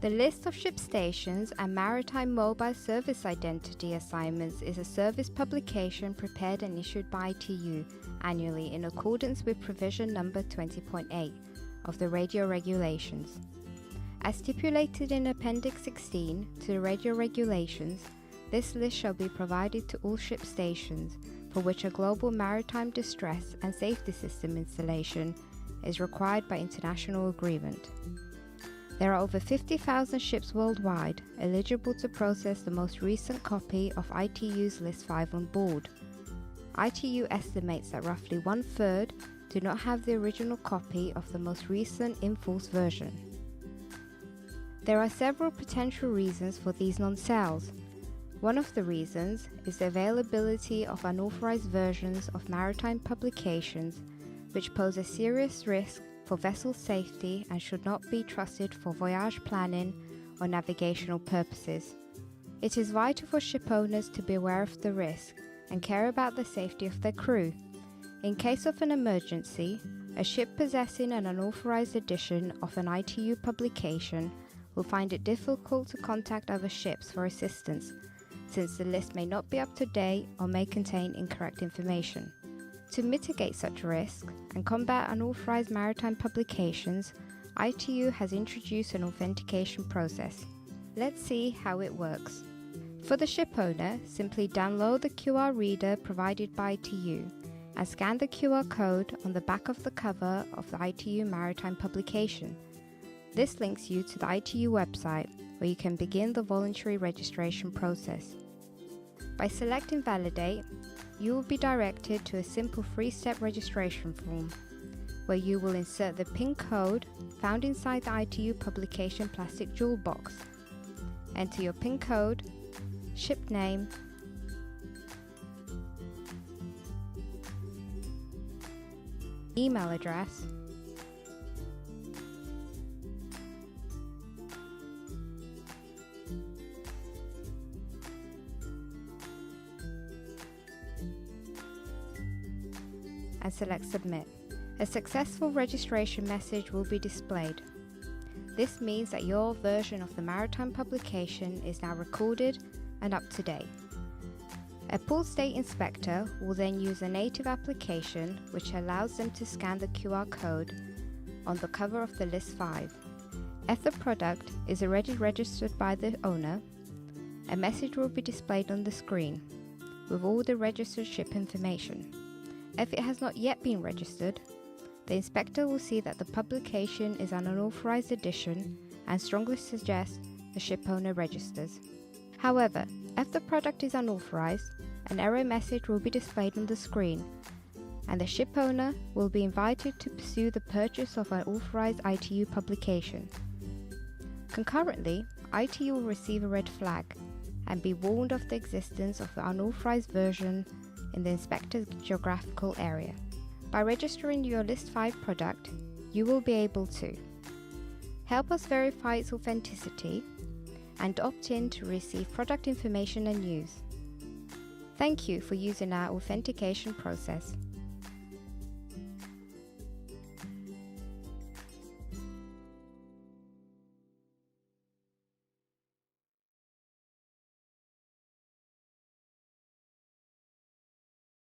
The list of ship stations and maritime mobile service identity assignments is a service publication prepared and issued by ITU annually in accordance with provision number 20.8 of the radio regulations. As stipulated in Appendix 16 to the radio regulations, this list shall be provided to all ship stations for which a global maritime distress and safety system installation is required by international agreement. There are over 50,000 ships worldwide eligible to process the most recent copy of ITU's List 5 on board. ITU estimates that roughly 1/3 do not have the original copy of the most recent in-force version. There are several potential reasons for these non-sales. One of the reasons is the availability of unauthorized versions of maritime publications which pose a serious risk for vessel safety and should not be trusted for voyage planning or navigational purposes. It is vital for ship owners to be aware of the risk and care about the safety of their crew. In case of an emergency, a ship possessing an unauthorized edition of an ITU publication will find it difficult to contact other ships for assistance, since the list may not be up to date or may contain incorrect information. To mitigate such risk and combat unauthorized maritime publications, ITU has introduced an authentication process. Let's see how it works. For the ship owner, simply download the QR reader provided by ITU and scan the QR code on the back of the cover of the ITU maritime publication. This links you to the ITU website where you can begin the voluntary registration process. By selecting Validate, you will be directed to a simple 3-step registration form, where you will insert the PIN code found inside the ITU publication plastic jewel box. Enter your PIN code, ship name, email address, and select Submit. A successful registration message will be displayed. This means that your version of the maritime publication is now recorded and up to date. A port state inspector will then use a native application which allows them to scan the QR code on the cover of the List 5. If the product is already registered by the owner, a message will be displayed on the screen with all the registered ship information. If it has not yet been registered, the inspector will see that the publication is an unauthorized edition and strongly suggests the ship owner registers. However, if the product is unauthorized, an error message will be displayed on the screen, and the ship owner will be invited to pursue the purchase of an authorized ITU publication. Concurrently, ITU will receive a red flag and be warned of the existence of the unauthorized version in the inspector's geographical area. By registering your List 5 product, you will be able to help us verify its authenticity and opt in to receive product information and news. Thank you for using our authentication process.